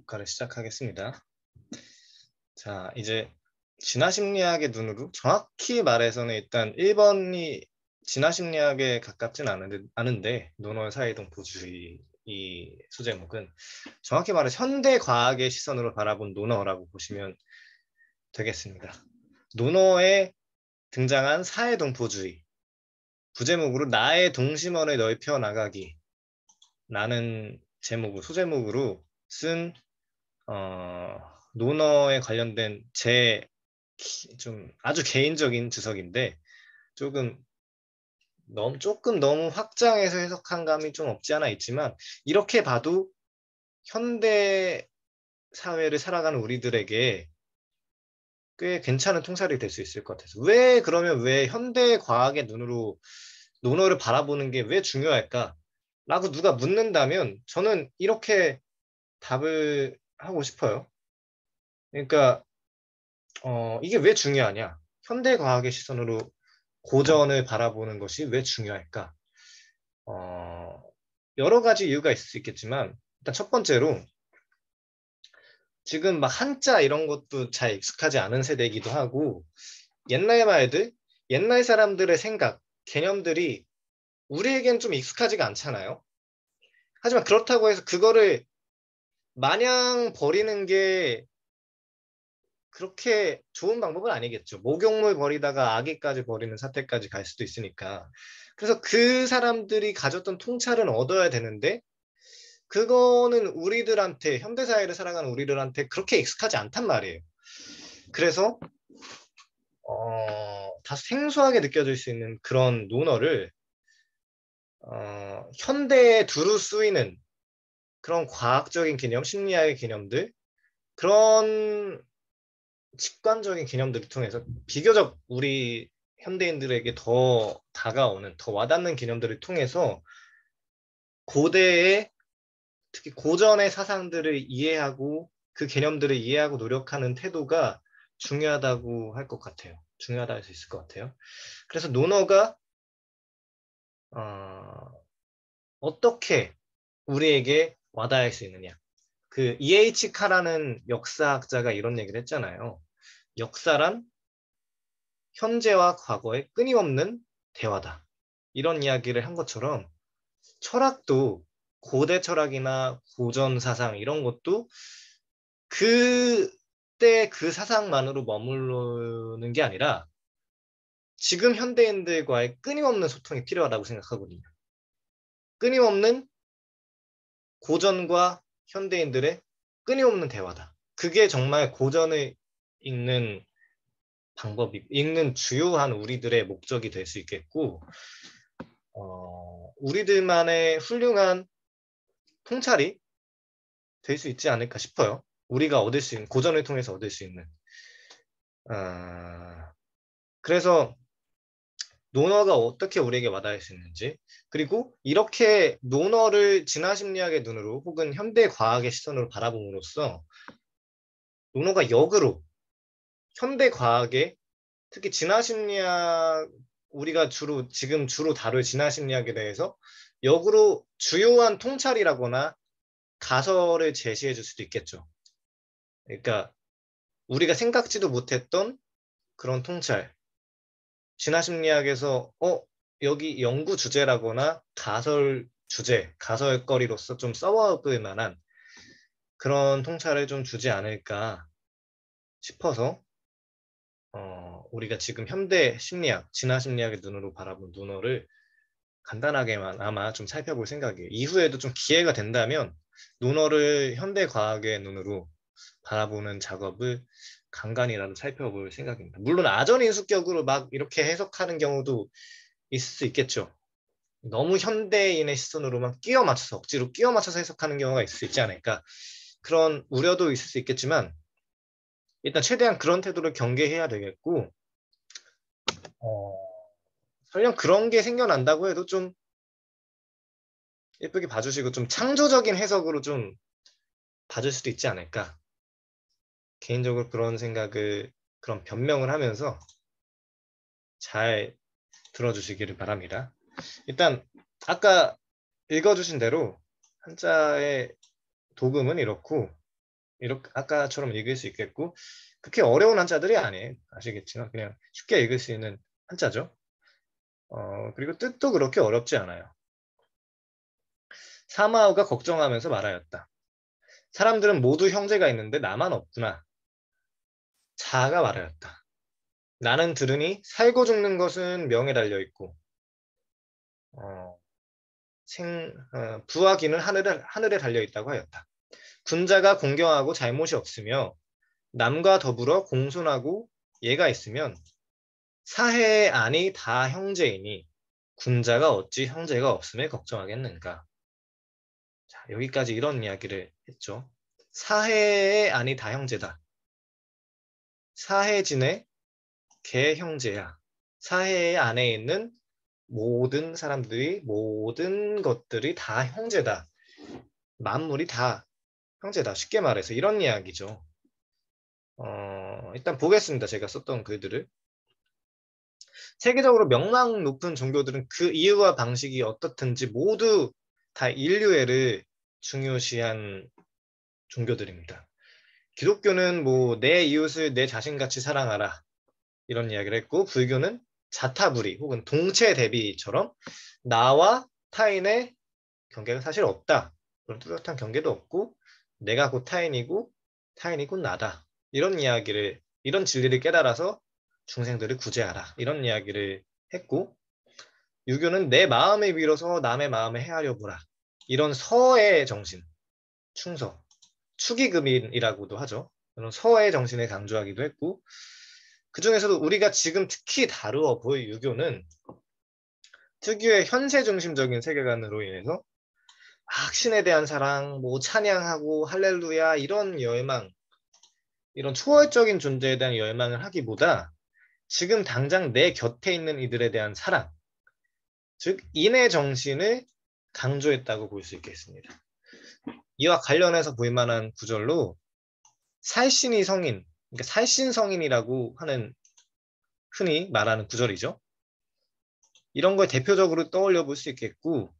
녹화를 시작하겠습니다. 자, 이제 진화심리학의 눈으로 정확히 말해서는 일단 1번이 진화심리학에 가깝진 않은데 논어의 사회동포주의 이 소제목은 정확히 말해서 현대 과학의 시선으로 바라본 논어라고 보시면 되겠습니다. 논어에 등장한 사회동포주의 부제목으로 나의 동심원을 넓혀 나가기 라는 제목을 소제목으로 쓴 논어에 관련된 제 좀 아주 개인적인 주석인데 조금 너무 확장해서 해석한 감이 좀 없지 않아 있지만 이렇게 봐도 현대 사회를 살아가는 우리들에게 꽤 괜찮은 통찰이 될 수 있을 것 같아서 왜 현대 과학의 눈으로 논어를 바라보는 게 왜 중요할까? 라고 누가 묻는다면 저는 이렇게 답을 하고 싶어요. 그러니까 이게 왜 중요하냐? 현대 과학의 시선으로 고전을 바라보는 것이 왜 중요할까? 어, 여러 가지 이유가 있을 수 있겠지만, 일단 첫 번째로, 지금 막 한자 이런 것도 잘 익숙하지 않은 세대이기도 하고, 옛날 말들, 옛날 사람들의 생각, 개념들이 우리에겐 좀 익숙하지가 않잖아요. 하지만 그렇다고 해서 그거를 마냥 버리는 게 그렇게 좋은 방법은 아니겠죠. 목욕물 버리다가 아기까지 버리는 사태까지 갈 수도 있으니까. 그래서 그 사람들이 가졌던 통찰은 얻어야 되는데, 그거는 우리들한테, 현대사회를 살아가는 우리들한테 그렇게 익숙하지 않단 말이에요. 그래서, 다소 생소하게 느껴질 수 있는 그런 논어를, 현대에 두루 쓰이는 그런 과학적인 개념, 심리학의 개념들, 그런 직관적인 개념들을 통해서 비교적 우리 현대인들에게 더 다가오는, 더 와닿는 개념들을 통해서 고대의, 특히 고전의 사상들을 이해하고 그 개념들을 이해하고 노력하는 태도가 중요하다고 할 것 같아요. 중요하다 할 수 있을 것 같아요. 그래서 논어가 어떻게 우리에게 와닿을 수 있느냐. 그 E.H. 카라는 역사학자가 이런 얘기를 했잖아요. 역사란 현재와 과거의 끊임없는 대화다. 이런 이야기를 한 것처럼 철학도 고대 철학이나 고전 사상 이런 것도 그때 그 사상만으로 머무르는 게 아니라 지금 현대인들과의 끊임없는 소통이 필요하다고 생각하거든요. 끊임없는 고전과 현대인들의 끊임없는 대화다. 그게 정말 고전을 읽는 읽는 주요한 우리들의 목적이 될 수 있겠고, 우리들만의 훌륭한 통찰이 될 수 있지 않을까 싶어요. 우리가 얻을 수 있는, 고전을 통해서 얻을 수 있는. 아, 그래서 논어가 어떻게 우리에게 와닿을 수 있는지, 그리고 이렇게 논어를 진화심리학의 눈으로 혹은 현대 과학의 시선으로 바라봄으로써 논어가 역으로 현대 과학의 특히 진화심리학 우리가 지금 주로 다룰 진화심리학에 대해서 역으로 주요한 통찰이라거나 가설을 제시해 줄 수도 있겠죠. 그러니까 우리가 생각지도 못했던 그런 통찰. 진화심리학에서 여기 연구 주제라거나 가설 주제, 가설거리로서 좀 써먹을 만한 그런 통찰을 좀 주지 않을까 싶어서 우리가 지금 현대 심리학, 진화심리학의 눈으로 바라본 논어를 간단하게만 아마 좀 살펴볼 생각이에요. 이후에도 좀 기회가 된다면 논어를 현대 과학의 눈으로 바라보는 작업을 간간이라도 살펴볼 생각입니다. 물론 아전인수격으로 막 이렇게 해석하는 경우도 있을 수 있겠죠. 너무 현대인의 시선으로만 억지로 끼워 맞춰서 해석하는 경우가 있을 수 있지 않을까. 그런 우려도 있을 수 있겠지만 일단 최대한 그런 태도를 경계해야 되겠고 어, 설령 그런 게 생겨난다고 해도 좀 예쁘게 봐주시고 좀 창조적인 해석으로 좀 봐줄 수도 있지 않을까. 개인적으로 그런 변명을 하면서 잘 들어주시기를 바랍니다. 일단 아까 읽어주신 대로 한자의 도금은 이렇고 이렇게 아까처럼 읽을 수 있겠고 그렇게 어려운 한자들이 아니에요. 아시겠지만 그냥 쉽게 읽을 수 있는 한자죠. 그리고 뜻도 그렇게 어렵지 않아요. 사마우가 걱정하면서 말하였다. 사람들은 모두 형제가 있는데 나만 없구나. 자아가 말하였다. 나는 들으니 살고 죽는 것은 명에 달려 있고 어, 부하기는 하늘에 달려 있다고 하였다. 군자가 공경하고 잘못이 없으며 남과 더불어 공손하고 예가 있으면 사해의 안이 다 형제이니 군자가 어찌 형제가 없음에 걱정하겠는가. 자, 여기까지 이런 이야기를 했죠. 사해의 안이 다 형제다. 사해진의 개 형제야. 사해 안에 있는 모든 사람들이 모든 것들이 다 형제다. 만물이 다 형제다. 쉽게 말해서 이런 이야기죠. 일단 보겠습니다. 제가 썼던 글들을. 세계적으로 명망 높은 종교들은 그 이유와 방식이 어떻든지 모두 다 인류애를 중요시한 종교들입니다. 기독교는 뭐 내 이웃을 내 자신같이 사랑하라 이런 이야기를 했고 불교는 자타불이 혹은 동체 대비처럼 나와 타인의 경계가 사실 없다. 그런 뚜렷한 경계도 없고 내가 곧 타인이고 타인이 곧 나다. 이런 진리를 깨달아서 중생들을 구제하라. 이런 이야기를 했고 유교는 내 마음에 빌어서 남의 마음에 헤아려 보라. 이런 서의 정신, 충서, 축의금인이라고도 하죠. 그런 서의 정신을 강조하기도 했고 그 중에서도 우리가 지금 특히 다루어 볼 유교는 특유의 현세 중심적인 세계관으로 인해서 신에 대한 사랑, 뭐 찬양하고 할렐루야 이런 열망, 이런 초월적인 존재에 대한 열망을 하기보다 지금 당장 내 곁에 있는 이들에 대한 사랑, 즉 인의 정신을 강조했다고 볼 수 있겠습니다. 이와 관련해서 볼 만한 구절로 살신이 성인, 그러니까 살신성인이라고 하는 흔히 말하는 구절이죠. 이런 걸 대표적으로 떠올려 볼 수 있겠고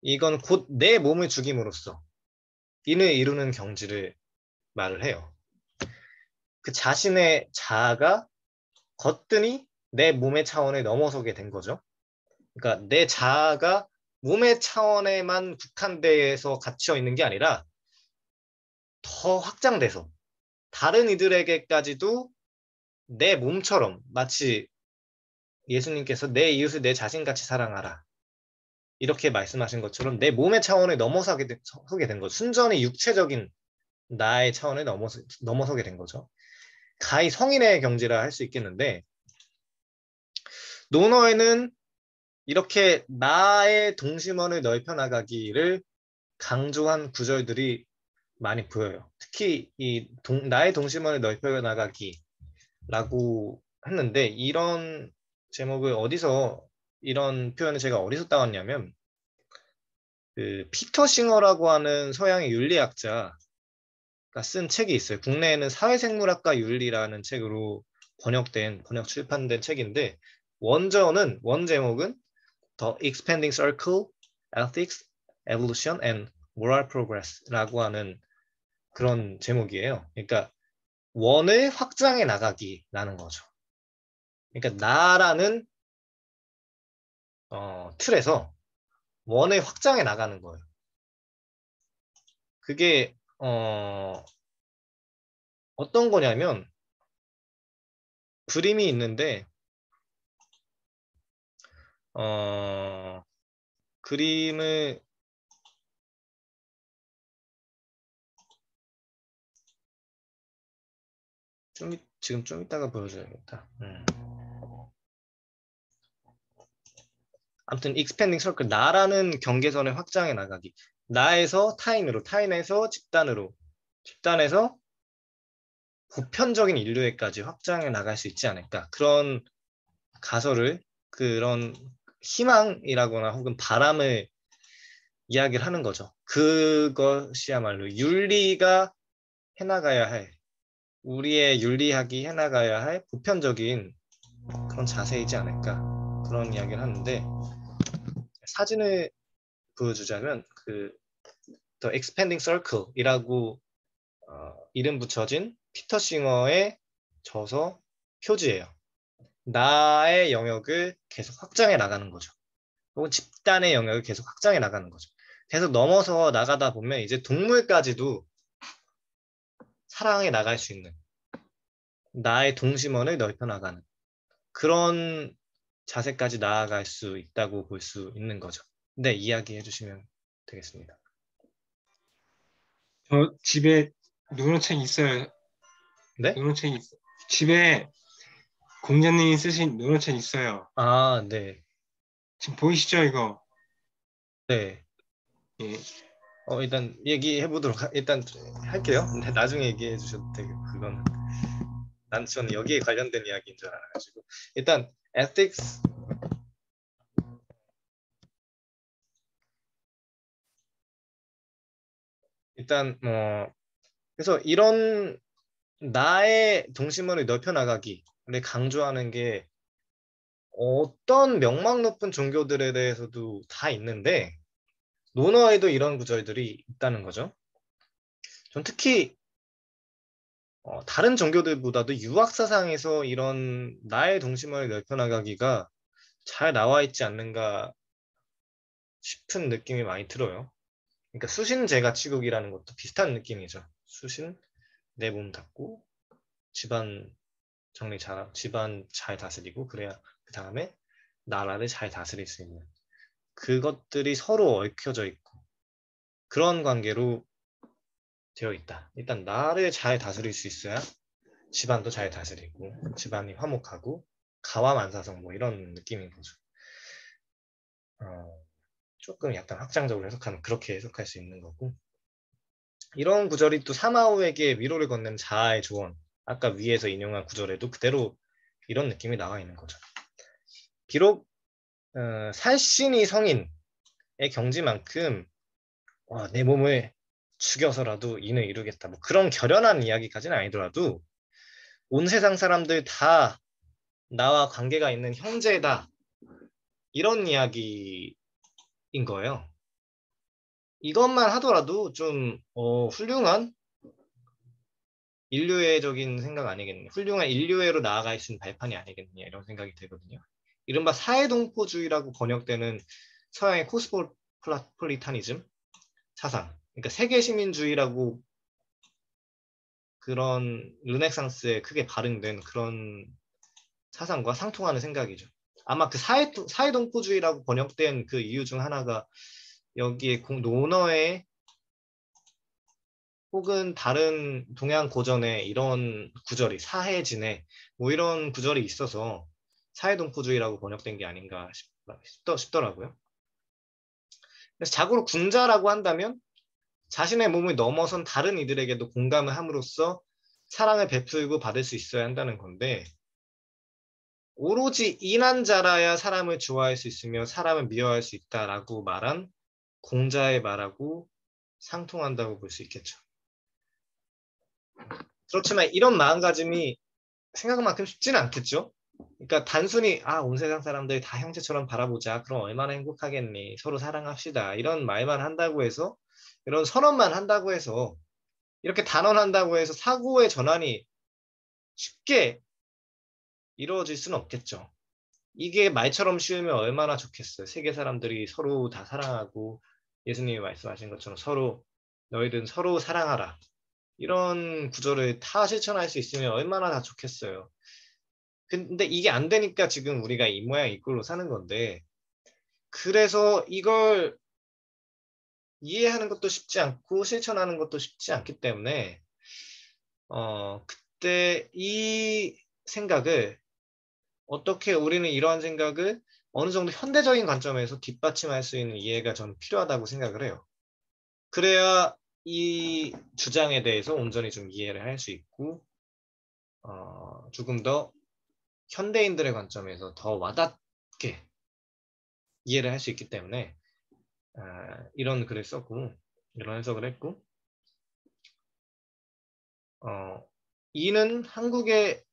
이건 곧 내 몸을 죽임으로써 인을 이루는 경지를 말을 해요. 그 자신의 자아가 거뜬히 내 몸의 차원에 넘어서게 된 거죠. 그러니까 내 자아가 몸의 차원에만 국한돼서 갇혀 있는 게 아니라 더 확장돼서 다른 이들에게까지도 내 몸처럼 마치 예수님께서 내 이웃을 내 자신같이 사랑하라 이렇게 말씀하신 것처럼 내 몸의 차원에 넘어서게 된 거죠. 순전히 육체적인 나의 차원에 넘어서게 된 거죠. 가히 성인의 경지라 할 수 있겠는데 논어에는 이렇게 나의 동심원을 넓혀 나가기를 강조한 구절들이 많이 보여요. 특히 나의 동심원을 넓혀 나가기라고 했는데 이런 제목을 이런 표현을 제가 어디서 따왔냐면 그 피터 싱어라고 하는 서양의 윤리학자가 쓴 책이 있어요. 국내에는 사회생물학과 윤리라는 책으로 번역 출판된 책인데 원 제목은 The Expanding Circle, Ethics, Evolution and Moral Progress라고 하는 그런 제목이에요. 그러니까 원을 확장해 나가기라는 거죠. 그러니까 나라는 틀에서 원을 확장해 나가는 거예요. 그게 어떤 거냐면 그림이 있는데 그림을 지금 좀 이따가 보여줘야겠다. 아무튼 expanding circle 나라는 경계선을 확장해 나가기. 나에서 타인으로, 타인에서 집단으로, 집단에서 보편적인 인류애까지 확장해 나갈 수 있지 않을까. 그런 가설을 그런 희망이라거나 혹은 바람을 이야기를 하는 거죠. 그것이야말로 윤리가 해나가야 할 우리의 윤리학이 해나가야 할 보편적인 그런 자세이지 않을까 그런 이야기를 하는데 사진을 보여주자면 그 The Expanding Circle이라고 이름 붙여진 피터 싱어의 저서 표지예요. 나의 영역을 계속 확장해 나가는 거죠. 혹은 집단의 영역을 계속 확장해 나가는 거죠. 계속 넘어서 나가다 보면 이제 동물까지도 사랑해 나갈 수 있는 나의 동심원을 넓혀 나가는 그런 자세까지 나아갈 수 있다고 볼 수 있는 거죠. 네, 이야기해 주시면 되겠습니다. 저 집에 노노책 있어요. 네? 노노책 집에 공자님이 쓰신 노노책 있어요. 아, 네. 지금 보이시죠, 이거? 네. 예. 일단 얘기해 보도록 일단 할게요. 근데 나중에 얘기해 주셔도 되고 그거는 저는 여기에 관련된 이야기인 줄 알아가지고 일단 ethics 일단 그래서 이런 나의 동심원을 넓혀 나가기를 강조하는 게 어떤 명망 높은 종교들에 대해서도 다 있는데 논어에도 이런 구절들이 있다는 거죠. 전 특히 다른 종교들보다도 유학 사상에서 이런 나의 동심원을 넓혀 나가기가 잘 나와 있지 않는가 싶은 느낌이 많이 들어요. 그러니까 수신 제가 치국이라는 것도 비슷한 느낌이죠. 수신 내 몸 닦고 집안 정리 잘 집안 잘 다스리고 그래야 그 다음에 나라를 잘 다스릴 수 있는 그것들이 서로 얽혀져 있고 그런 관계로 되어 있다. 일단 나를 잘 다스릴 수 있어야 집안도 잘 다스리고 집안이 화목하고 가와만사성 뭐 이런 느낌인 거죠. 조금 약간 확장적으로 해석하면 그렇게 해석할 수 있는 거고 이런 구절이 또 사마오에게 위로를 건넨 자아의 조언 아까 위에서 인용한 구절에도 그대로 이런 느낌이 나와 있는 거죠. 비록 살신이 성인의 경지만큼 내 몸을 죽여서라도 인을 이루겠다 뭐 그런 결연한 이야기까지는 아니더라도 온 세상 사람들 다 나와 관계가 있는 형제다 이런 이야기인 거예요. 이것만 하더라도 좀 훌륭한 인류애적인 생각 아니겠냐. 훌륭한 인류애로 나아갈 수 있는 발판이 아니겠냐 이런 생각이 들거든요. 이른바 사회동포주의라고 번역되는 서양의 코스모폴리타니즘 사상. 그러니까 세계시민주의라고 그런 르네상스에 크게 발행된 그런 사상과 상통하는 생각이죠. 아마 그 사회동포주의라고 번역된 그 이유 중 하나가 여기에 논어에 혹은 다른 동양 고전에 이런 구절이 사해진에 뭐 이런 구절이 있어서 사회동포주의라고 번역된 게 아닌가 싶더라고요. 그래서 자고로 궁자라고 한다면 자신의 몸을 넘어선 다른 이들에게도 공감을 함으로써 사랑을 베풀고 받을 수 있어야 한다는 건데 오로지 인한자라야 사람을 좋아할 수 있으며 사람을 미워할 수 있다라고 말한 공자의 말하고 상통한다고 볼 수 있겠죠. 그렇지만 이런 마음가짐이 생각만큼 쉽지는 않겠죠. 그러니까 단순히 온 세상 사람들 다 형제처럼 바라보자. 그럼 얼마나 행복하겠니. 서로 사랑합시다. 이런 말만 한다고 해서 이런 선언만 한다고 해서 이렇게 단언한다고 해서 사고의 전환이 쉽게 이루어질 수는 없겠죠. 이게 말처럼 쉬우면 얼마나 좋겠어요. 세계 사람들이 서로 다 사랑하고 예수님이 말씀하신 것처럼 서로 너희들은 서로 사랑하라. 이런 구절을 다 실천할 수 있으면 얼마나 다 좋겠어요. 근데 이게 안 되니까 지금 우리가 이 모양 이 꼴로 사는 건데 그래서 이걸 이해하는 것도 쉽지 않고 실천하는 것도 쉽지 않기 때문에 그때 이 생각을 어떻게 우리는 이러한 생각을 어느 정도 현대적인 관점에서 뒷받침할 수 있는 이해가 저는 필요하다고 생각을 해요. 그래야 이 주장에 대해서 온전히 좀 이해를 할 수 있고 조금 더 현대인들의 관점에서 더 와닿게 이해를 할 수 있기 때문에 이런 글을 썼고 이런 해석을 했고 이는 한국의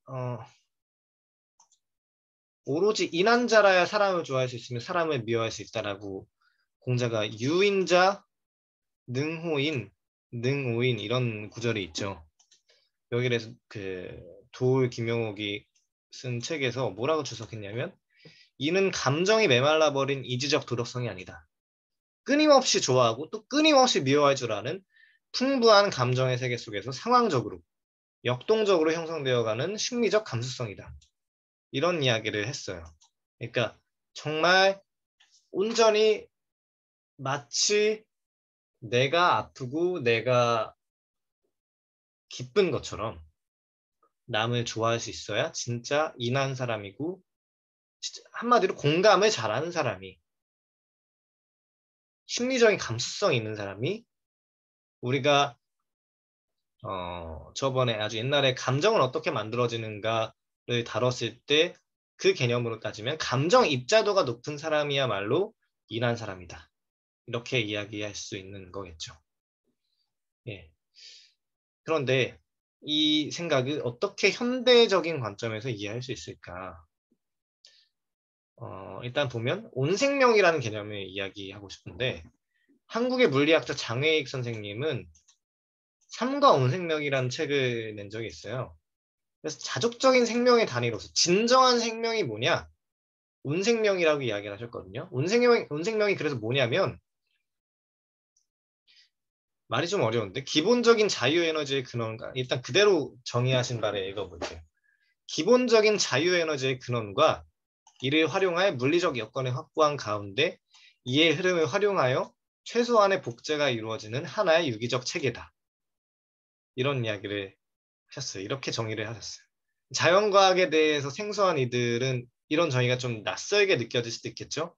오로지 인한자라야 사람을 좋아할 수 있으면 사람을 미워할 수 있다라고 공자가 유인자 능호인 능오인 이런 구절이 있죠. 여기에서 그 도울 김용옥이 쓴 책에서 뭐라고 주석했냐면 이는 감정이 메말라 버린 이지적 도덕성이 아니다. 끊임없이 좋아하고 또 끊임없이 미워할 줄 아는 풍부한 감정의 세계 속에서 상황적으로 역동적으로 형성되어가는 심리적 감수성이다. 이런 이야기를 했어요. 그러니까 정말 온전히 마치 내가 아프고 내가 기쁜 것처럼 남을 좋아할 수 있어야 진짜 인한 사람이고 한마디로 공감을 잘하는 사람이 심리적인 감수성이 있는 사람이 우리가 저번에 아주 옛날에 감정은 어떻게 만들어지는가를 다뤘을 때 그 개념으로 따지면 감정 입자도가 높은 사람이야말로 인한 사람이다. 이렇게 이야기할 수 있는 거겠죠. 예. 그런데 이 생각을 어떻게 현대적인 관점에서 이해할 수 있을까? 일단 보면 온생명이라는 개념을 이야기하고 싶은데 한국의 물리학자 장혜익 선생님은 삶과 온생명이라는 책을 낸 적이 있어요. 그래서 자족적인 생명의 단위로서 진정한 생명이 뭐냐? 온생명이라고 이야기를 하셨거든요. 온생명이 그래서 뭐냐면 말이 좀 어려운데 기본적인 자유에너지의 근원과 일단 그대로 정의하신 바를 읽어볼게요. 기본적인 자유에너지의 근원과 이를 활용하여 물리적 여건을 확보한 가운데 이의 흐름을 활용하여 최소한의 복제가 이루어지는 하나의 유기적 체계다. 이런 이야기를 하셨어요. 이렇게 정의를 하셨어요. 자연과학에 대해서 생소한 이들은 이런 정의가 좀 낯설게 느껴질 수도 있겠죠.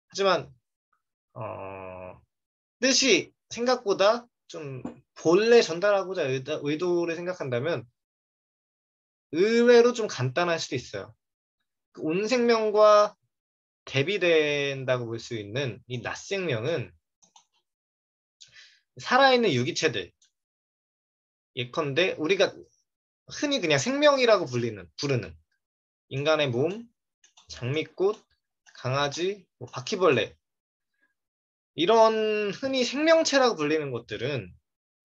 하지만 뜻이 생각보다 좀 본래 전달하고자 의도를 생각한다면 의외로 좀 간단할 수도 있어요. 온 생명과 대비된다고 볼 수 있는 이 낮 생명은 살아있는 유기체들 예컨대 우리가 흔히 그냥 생명이라고 부르는 인간의 몸, 장미꽃, 강아지, 뭐 바퀴벌레 이런 흔히 생명체라고 불리는 것들은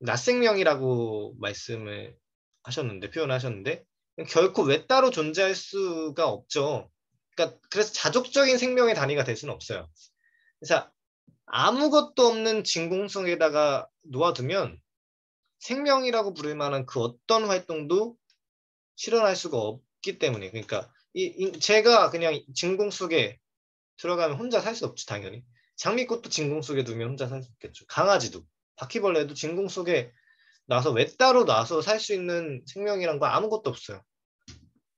낮생명이라고 말씀을 하셨는데 표현하셨는데 결코 외따로 존재할 수가 없죠. 그러니까 그래서 자족적인 생명의 단위가 될 수는 없어요. 그래서 아무것도 없는 진공성에다가 놓아두면 생명이라고 부를 만한 그 어떤 활동도 실현할 수가 없기 때문에 그러니까 제가 그냥 진공 속에 들어가면 혼자 살 수 없죠, 당연히. 장미꽃도 진공 속에 두면 혼자 살 수 없겠죠. 강아지도, 바퀴벌레도 진공 속에 나서 외따로 나서 살 수 있는 생명이란 거 아무것도 없어요.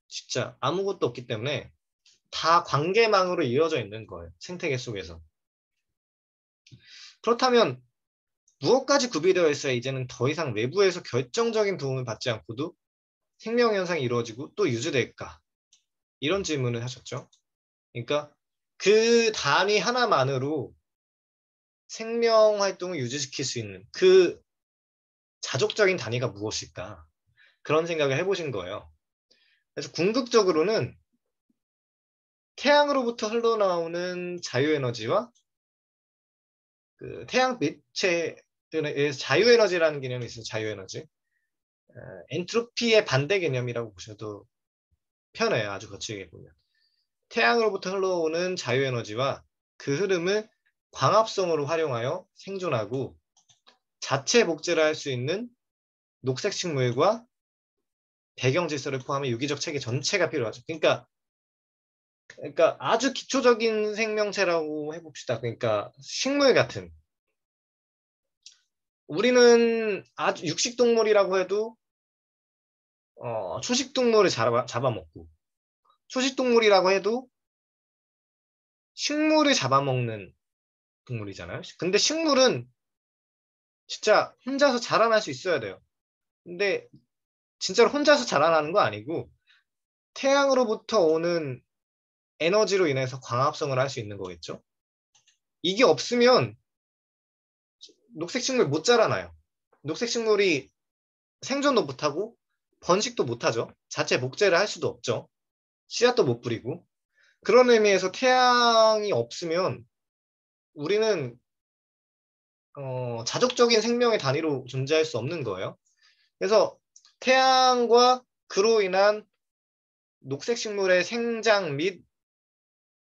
진짜 아무것도 없기 때문에 다 관계망으로 이어져 있는 거예요. 생태계 속에서. 그렇다면 무엇까지 구비되어 있어야 이제는 더 이상 외부에서 결정적인 도움을 받지 않고도 생명 현상이 이루어지고 또 유지될까? 이런 질문을 하셨죠. 그러니까 그 단위 하나만으로 생명 활동을 유지시킬 수 있는 그 자족적인 단위가 무엇일까? 그런 생각을 해보신 거예요. 그래서 궁극적으로는 태양으로부터 흘러나오는 자유에너지와 그 태양 빛에 자유에너지라는 개념이 있어요. 자유에너지. 엔트로피의 반대 개념이라고 보셔도 편해요. 아주 거칠게 보면. 태양으로부터 흘러오는 자유에너지와 그 흐름을 광합성으로 활용하여 생존하고 자체 복제를 할 수 있는 녹색 식물과 배경 질서를 포함해 유기적 체계 전체가 필요하죠. 그러니까 아주 기초적인 생명체라고 해봅시다. 그러니까 식물 같은. 우리는 아주 육식동물이라고 해도 초식동물을 잡아먹고 초식동물이라고 해도 식물을 잡아먹는 동물이잖아요. 근데 식물은 진짜 혼자서 자라날 수 있어야 돼요. 근데 진짜로 혼자서 자라나는 거 아니고 태양으로부터 오는 에너지로 인해서 광합성을 할 수 있는 거겠죠. 이게 없으면 녹색 식물 못 자라나요. 녹색 식물이 생존도 못하고 번식도 못하죠. 자체 복제를 할 수도 없죠. 씨앗도 못 뿌리고. 그런 의미에서 태양이 없으면 우리는 자족적인 생명의 단위로 존재할 수 없는 거예요. 그래서 태양과 그로 인한 녹색 식물의 생장 및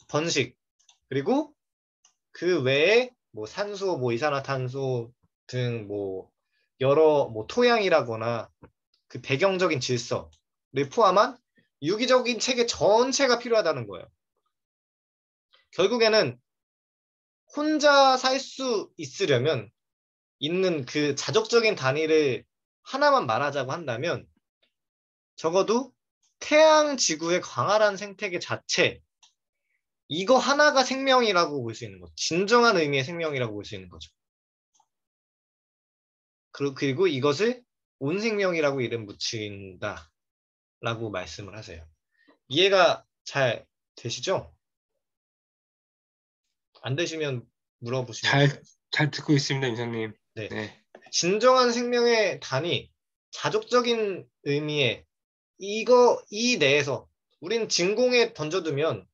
번식, 그리고 그 외에 뭐 산소, 뭐 이산화탄소 등 뭐 여러 뭐 토양이라거나 그 배경적인 질서를 포함한 유기적인 체계 전체가 필요하다는 거예요. 결국에는 혼자 살 수 있으려면 있는 그 자족적인 단위를 하나만 말하자고 한다면 적어도 태양 지구의 광활한 생태계 자체, 이거 하나가 생명이라고 볼 수 있는 거죠. 진정한 의미의 생명이라고 볼 수 있는 거죠. 그리고 이것을 온 생명이라고 이름 붙인다라고 말씀을 하세요. 이해가 잘 되시죠? 안 되시면 물어보시면 돼요. 잘 듣고 있습니다, 임성님. 네. 네. 진정한 생명의 단위, 자족적인 의미의 이 내에서 우린 진공에 던져두면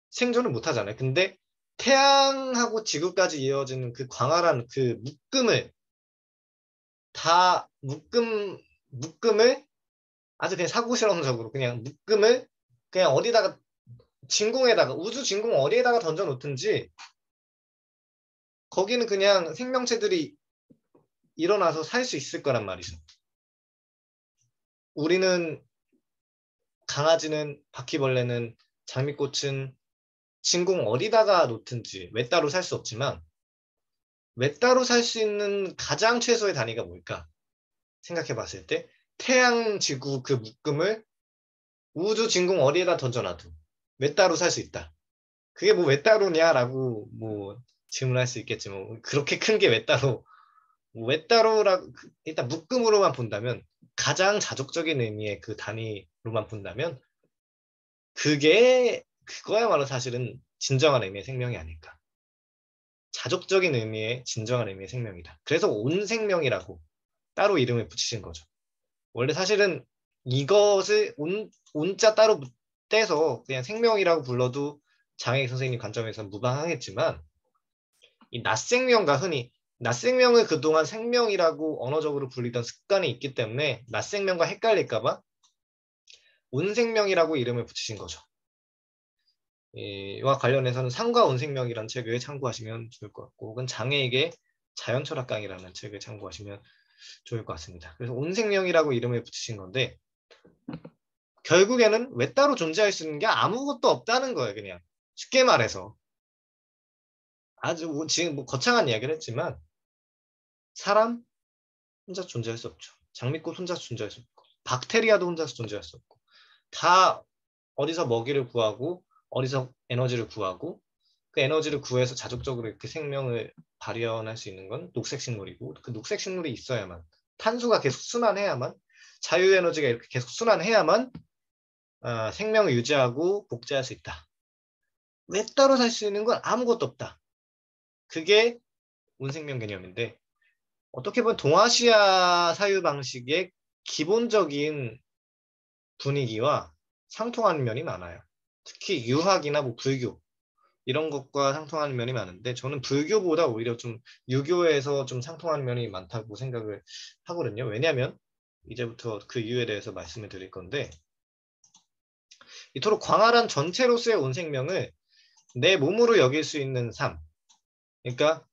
생존을 못 하잖아요. 근데 태양하고 지구까지 이어지는 그 광활한 그 묶음을 아주 그냥 사고 실험적으로 그냥 묶음을 그냥 어디다가 진공에다가 우주 진공 어디에다가 던져 놓든지 거기는 그냥 생명체들이 일어나서 살 수 있을 거란 말이죠. 우리는 강아지는 바퀴벌레는 장미꽃은 진공 어디다가 놓든지 외따로 살 수 없지만 외따로 살 수 있는 가장 최소의 단위가 뭘까? 생각해 봤을 때 태양, 지구 그 묶음을 우주 진공 어디에다 던져놔도 외따로 살 수 있다. 그게 뭐 외따로냐라고 뭐 질문할 수 있겠지만 그렇게 큰 게 외따로라 일단 묶음으로만 본다면 가장 자족적인 의미의 그 단위로만 본다면 그거야말로 사실은 진정한 의미의 생명이 아닐까. 자족적인 의미의 진정한 의미의 생명이다. 그래서 온 생명이라고 따로 이름을 붙이신 거죠. 원래 사실은 이것을 온자 따로 떼서 그냥 생명이라고 불러도 장애 선생님 관점에서는 무방하겠지만 이 낮생명과 흔히 낮생명을 그동안 생명이라고 언어적으로 불리던 습관이 있기 때문에 낮생명과 헷갈릴까봐 온생명이라고 이름을 붙이신 거죠. 이와 관련해서는 상과 온생명이라는 책을 참고하시면 좋을 것 같고 혹은 장애에게 자연철학강이라는 책을 참고하시면 좋을 것 같습니다. 그래서 온생명이라고 이름을 붙이신 건데 결국에는 외따로 존재할 수 있는 게 아무것도 없다는 거예요. 그냥 쉽게 말해서 아주 지금 뭐 거창한 이야기를 했지만 사람 혼자 존재할 수 없죠. 장미꽃 혼자 존재할 수 없고 박테리아도 혼자서 존재할 수 없고 다 어디서 먹이를 구하고 어디서 에너지를 구하고 그 에너지를 구해서 자족적으로 이렇게 생명을 발현할 수 있는 건 녹색 식물이고 그 녹색 식물이 있어야만 탄소가 계속 순환해야만 자유에너지가 이렇게 계속 순환해야만 생명을 유지하고 복제할 수 있다. 왜 따로 살 수 있는 건 아무것도 없다. 그게 온생명 개념인데 어떻게 보면 동아시아 사유 방식의 기본적인 분위기와 상통하는 면이 많아요. 특히 유학이나 뭐 불교 이런 것과 상통하는 면이 많은데 저는 불교보다 오히려 좀 유교에서 좀 상통하는 면이 많다고 생각을 하거든요. 왜냐하면 이제부터 그 이유에 대해서 말씀을 드릴 건데 이토록 광활한 전체로서의 온 생명을 내 몸으로 여길 수 있는 삶, 그러니까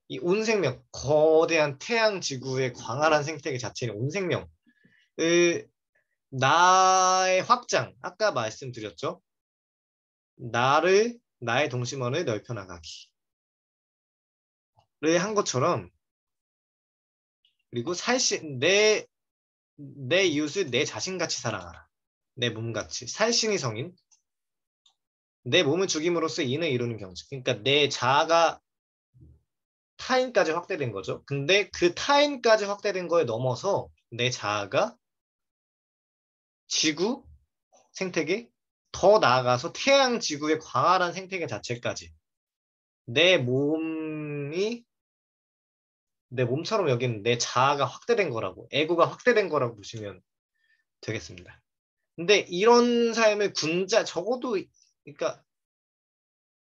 이 온 생명, 거대한 태양 지구의 광활한 생태계 자체인 온 생명을 나의 확장, 아까 말씀드렸죠. 나의 동심원을 넓혀 나가기를 한 것처럼 그리고 내 이웃을 내 자신같이 사랑하라. 내 몸같이 살신이 성인 내 몸을 죽임으로써 인을 이루는 경지. 그러니까 내 자아가 타인까지 확대된 거죠. 근데 그 타인까지 확대된 거에 넘어서 내 자아가 지구 생태계 더 나아가서 태양 지구의 광활한 생태계 자체까지 내 몸이 내 몸처럼 여기는 내 자아가 확대된 거라고 에고가 확대된 거라고 보시면 되겠습니다. 근데 이런 삶을 적어도 그러니까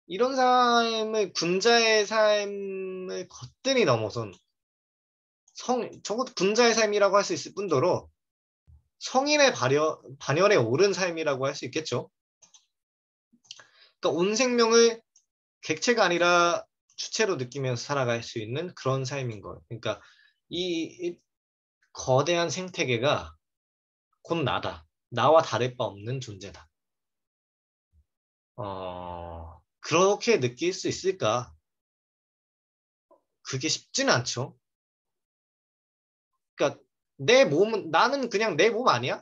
이런 삶을 군자의 삶을 거뜬히 넘어선 적어도 군자의 삶이라고 할 수 있을 뿐더러 성인의 반열에 오른 삶이라고 할 수 있겠죠. 그러니까 온 생명을 객체가 아니라 주체로 느끼면서 살아갈 수 있는 그런 삶인 거예요. 그러니까 이 거대한 생태계가 곧 나다. 나와 다를 바 없는 존재다. 그렇게 느낄 수 있을까? 그게 쉽지는 않죠. 그러니까 나는 그냥 내 몸 아니야?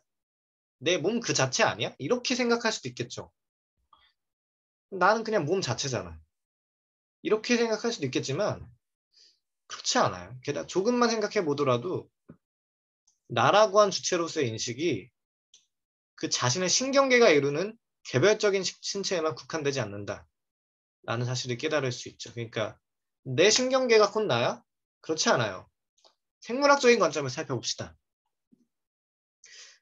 내 몸 그 자체 아니야? 이렇게 생각할 수도 있겠죠. 나는 그냥 몸 자체잖아. 이렇게 생각할 수도 있겠지만 그렇지 않아요. 게다가 조금만 생각해 보더라도 나라고 한 주체로서의 인식이 그 자신의 신경계가 이루는 개별적인 신체에만 국한되지 않는다. 라는 사실을 깨달을 수 있죠. 그러니까 내 신경계가 곧 나야? 그렇지 않아요. 생물학적인 관점을 살펴봅시다.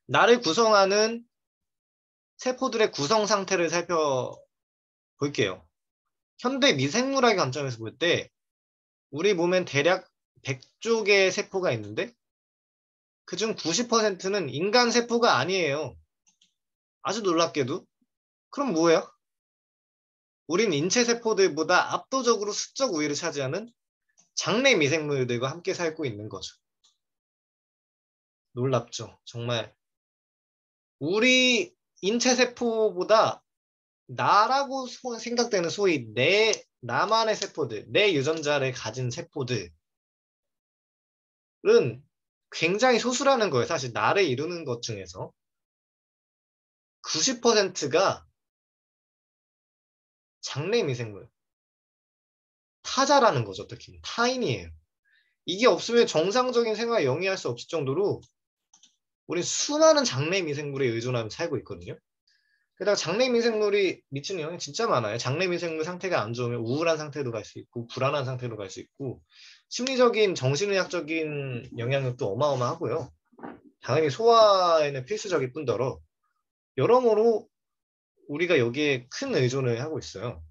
나를 구성하는 세포들의 구성 상태를 살펴볼게요. 현대 미생물학의 관점에서 볼 때 우리 몸엔 대략 100조 개의 세포가 있는데 그중 90%는 인간 세포가 아니에요. 아주 놀랍게도. 그럼 뭐예요? 우린 인체 세포들보다 압도적으로 수적 우위를 차지하는 장내 미생물들과 함께 살고 있는 거죠. 놀랍죠. 정말 우리 인체 세포보다 나라고 생각되는 소위 나만의 세포들, 내 유전자를 가진 세포들은 굉장히 소수라는 거예요. 사실 나를 이루는 것 중에서 90%가 장내 미생물, 타자라는 거죠. 어떻게 보면 타인이에요. 이게 없으면 정상적인 생활을 영위할 수 없을 정도로 우리 수많은 장내 미생물에 의존하며 살고 있거든요. 게다가 장내 미생물이 미치는 영향이 진짜 많아요. 장내 미생물 상태가 안 좋으면 우울한 상태로 갈 수 있고 불안한 상태로 갈 수 있고 심리적인 정신의학적인 영향력도 어마어마하고요. 당연히 소화에는 필수적일 뿐더러 여러모로 우리가 여기에 큰 의존을 하고 있어요.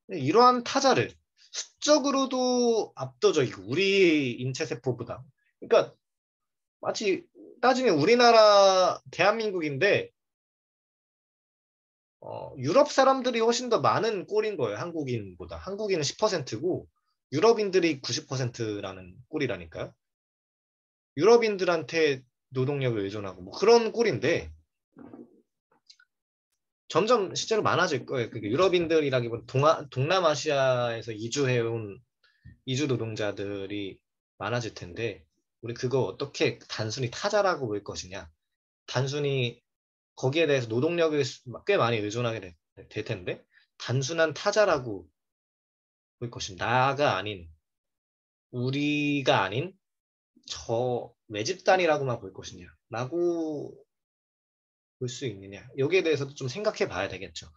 이러한 타자를 수적으로도 압도적이고 우리 인체 세포보다 그러니까 마치 따지면 우리나라 대한민국인데 유럽 사람들이 훨씬 더 많은 꼴인 거예요. 한국인보다. 한국인은 10%고 유럽인들이 90%라는 꼴이라니까요. 유럽인들한테 노동력을 의존하고 뭐 그런 꼴인데 점점 실제로 많아질 거예요. 그게 유럽인들이라기보다 동남아시아에서 이주해온 이주 노동자들이 많아질 텐데 우리 그거 어떻게 단순히 타자라고 볼 것이냐. 단순히 거기에 대해서 노동력을 꽤 많이 의존하게 될 텐데 단순한 타자라고 볼 것이냐. 나가 아닌 우리가 아닌 저 외집단이라고만 볼 것이냐 라고 볼 수 있느냐 여기에 대해서도 좀 생각해 봐야 되겠죠.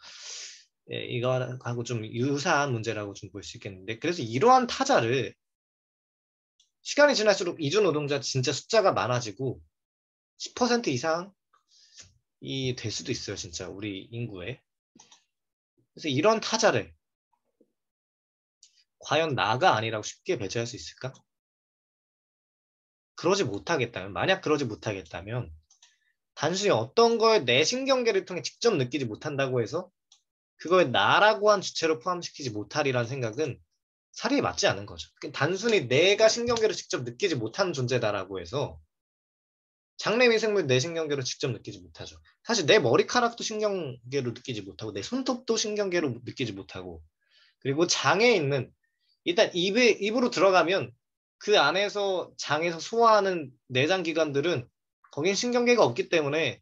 예, 이거하고 좀 유사한 문제라고 좀 볼 수 있겠는데 그래서 이러한 타자를 시간이 지날수록 이주 노동자 진짜 숫자가 많아지고 10% 이상이 될 수도 있어요. 진짜 우리 인구에. 그래서 이런 타자를 과연 나가 아니라고 쉽게 배제할 수 있을까? 만약 그러지 못하겠다면 단순히 어떤 걸 내 신경계를 통해 직접 느끼지 못한다고 해서 그걸 나라고 한 주체로 포함시키지 못하리라는 생각은 사리에 맞지 않은 거죠. 단순히 내가 신경계를 직접 느끼지 못하는 존재다라고 해서 장내 미생물 내 신경계로 직접 느끼지 못하죠. 사실 내 머리카락도 신경계로 느끼지 못하고 내 손톱도 신경계로 느끼지 못하고 그리고 장에 있는 일단 입으로 들어가면 그 안에서 장에서 소화하는 내장 기관들은 거긴 신경계가 없기 때문에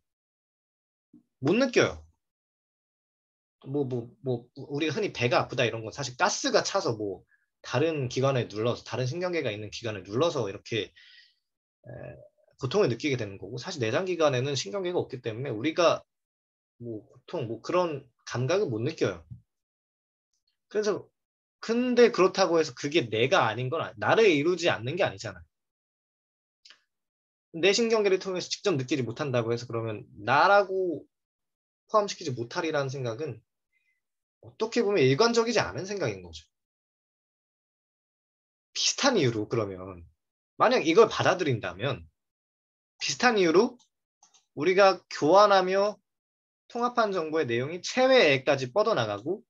못 느껴요. 우리가 흔히 배가 아프다 이런 건 사실 가스가 차서 뭐 다른 기관에 눌러서 다른 신경계가 있는 기관에 눌러서 이렇게 고통을 느끼게 되는 거고 사실 내장 기관에는 신경계가 없기 때문에 우리가 뭐 고통 뭐 그런 감각을 못 느껴요. 그래서 근데 그렇다고 해서 그게 내가 아닌 건 나를 이루지 않는 게 아니잖아. 내 신경계를 통해서 직접 느끼지 못한다고 해서 그러면 나라고 포함시키지 못하리라는 생각은 어떻게 보면 일관적이지 않은 생각인 거죠. 비슷한 이유로 그러면 만약 이걸 받아들인다면 비슷한 이유로 우리가 교환하며 통합한 정보의 내용이 체외에까지 뻗어나가고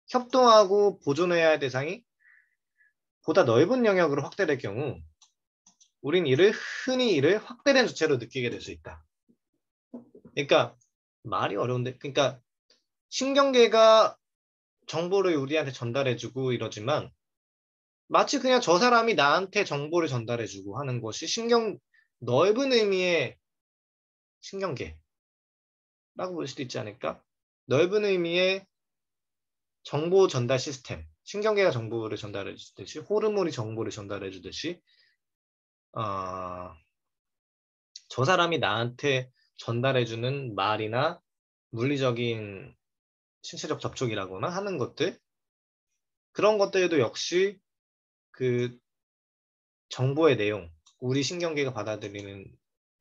협동하고 보존해야 할 대상이 보다 넓은 영역으로 확대될 경우 우린 흔히 이를 확대된 주체로 느끼게 될 수 있다. 그러니까 말이 어려운데 그러니까 신경계가 정보를 우리한테 전달해주고 이러지만 마치 그냥 저 사람이 나한테 정보를 전달해주고 하는 것이 넓은 의미의 신경계라고 볼 수도 있지 않을까? 넓은 의미의 정보 전달 시스템, 신경계가 정보를 전달해 주듯이 호르몬이 정보를 전달해 주듯이 저 사람이 나한테 전달해 주는 말이나 물리적인 신체적 접촉이라거나 하는 것들 그런 것들도 역시 그 정보의 내용, 우리 신경계가 받아들이는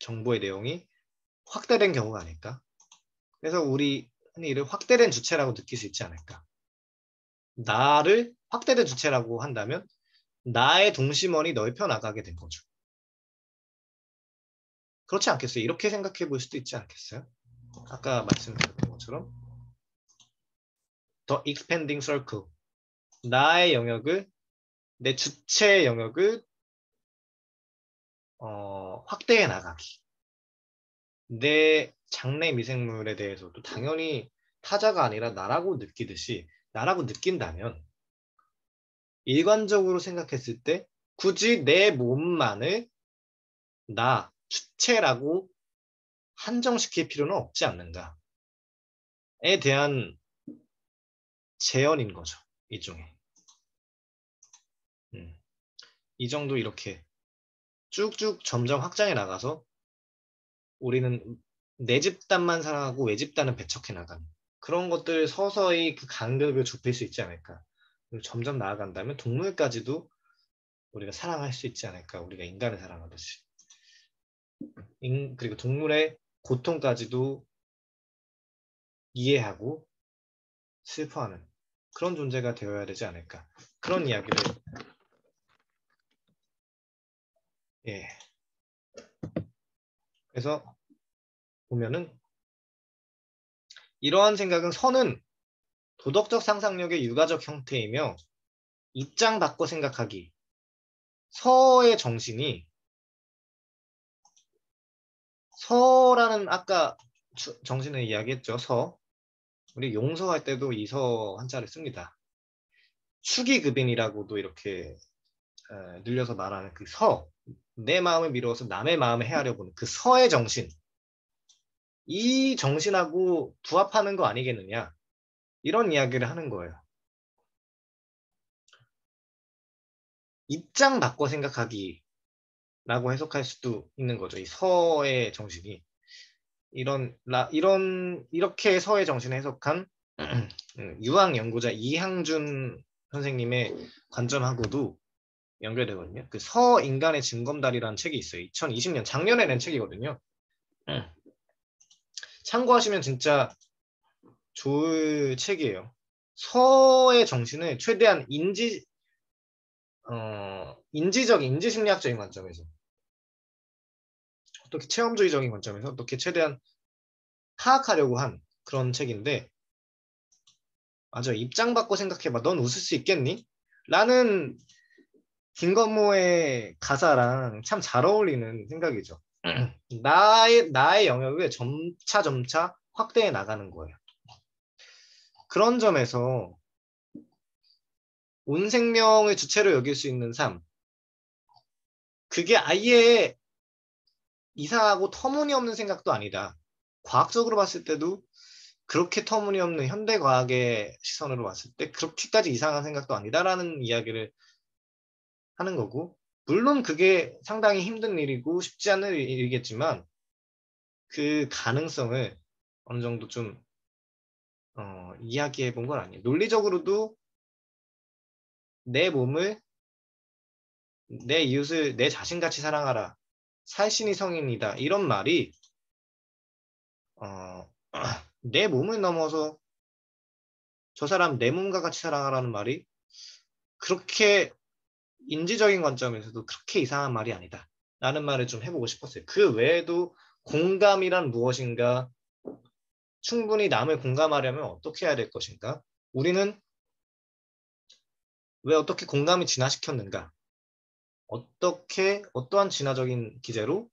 정보의 내용이 확대된 경우가 아닐까? 그래서 우리 흔히 이를 확대된 주체라고 느낄 수 있지 않을까? 나를 확대된 주체라고 한다면 나의 동심원이 넓혀 나가게 된 거죠. 그렇지 않겠어요? 이렇게 생각해 볼 수도 있지 않겠어요? 아까 말씀드렸던 것처럼 The expanding circle. 나의 영역을, 내 주체의 영역을 확대해 나가기. 내 장내 미생물에 대해서도 당연히 타자가 아니라 나라고 느끼듯이 나라고 느낀다면 일관적으로 생각했을 때 굳이 내 몸만을 나, 주체라고 한정시킬 필요는 없지 않는가에 대한 제언인 거죠. 일종의. 이 정도 이렇게 쭉쭉 점점 확장해 나가서 우리는 내 집단만 사랑하고 외 집단은 배척해 나가는 그런 것들 서서히 그 간격을 좁힐 수 있지 않을까. 그리고 점점 나아간다면 동물까지도 우리가 사랑할 수 있지 않을까. 우리가 인간을 사랑하듯이. 그리고 동물의 고통까지도 이해하고 슬퍼하는 그런 존재가 되어야 되지 않을까. 그런 이야기를 그래서 보면은 이러한 생각은 선은 도덕적 상상력의 유가적 형태이며 입장 바꿔 생각하기 서의 정신이 서라는 아까 정신을 이야기했죠. 서 우리 용서할 때도 이 서 한자를 씁니다. 축의급인이라고도 이렇게 늘려서 말하는 그 서, 내 마음을 미루어서 남의 마음을 헤아려 보는 그 서의 정신, 이 정신하고 부합하는 거 아니겠느냐 이런 이야기를 하는 거예요. 입장 바꿔 생각하기라고 해석할 수도 있는 거죠. 이 서의 정신이 이렇게 서의 정신을 해석한 유학 연구자 이항준 선생님의 관점하고도 연결되거든요. 그 서인간의 징검다리라는 책이 있어요. 2020년 작년에 낸 책이거든요. 참고하시면 진짜 좋을 책이에요. 서의 정신을 최대한 인지심리학적인 관점에서 어떻게 체험주의적인 관점에서 어떻게 최대한 파악하려고 한 그런 책인데 맞아. 입장 바꿔 생각해봐. 넌 웃을 수 있겠니? 라는 김건모의 가사랑 참 잘 어울리는 생각이죠. 나의 영역을 점차 확대해 나가는 거예요. 그런 점에서 온 생명을 주체로 여길 수 있는 삶, 그게 아예 이상하고 터무니없는 생각도 아니다. 과학적으로 봤을 때도 그렇게 터무니없는 현대과학의 시선으로 봤을 때 그렇게까지 이상한 생각도 아니다라는 이야기를 하는 거고 물론 그게 상당히 힘든 일이고 쉽지 않은 일이겠지만 그 가능성을 어느 정도 좀 이야기해 본 건 아니에요. 논리적으로도 내 몸을 내 이웃을 내 자신같이 사랑하라. 살신이 성인이다. 이런 말이 내 몸을 넘어서 저 사람 내 몸과 같이 사랑하라는 말이 그렇게 인지적인 관점에서도 그렇게 이상한 말이 아니다. 라는 말을 좀 해보고 싶었어요. 그 외에도 공감이란 무엇인가, 충분히 남을 공감하려면 어떻게 해야 될 것인가, 우리는 왜 어떻게 공감이 진화시켰는가, 어떠한 진화적인 기제로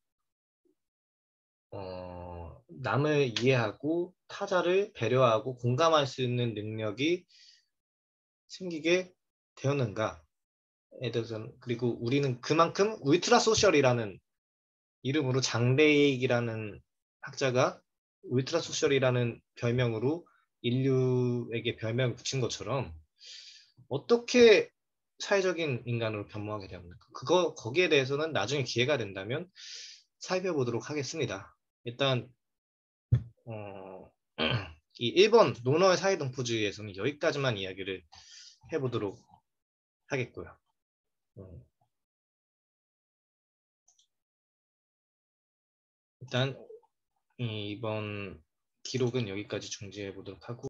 남을 이해하고 타자를 배려하고 공감할 수 있는 능력이 생기게 되었는가에 대해서는, 그리고 우리는 그만큼 울트라 소셜이라는 이름으로 장대익이라는 학자가 울트라 소셜이라는 별명으로 인류에게 별명을 붙인 것처럼 어떻게 사회적인 인간으로 변모하게 되었는가, 거기에 대해서는 나중에 기회가 된다면 살펴보도록 하겠습니다. 일단 이 1번 논어의 사회동포주의에서는 여기까지만 이야기를 해보도록 하겠고요. 일단 이번 기록은 여기까지 중지해 보도록 하고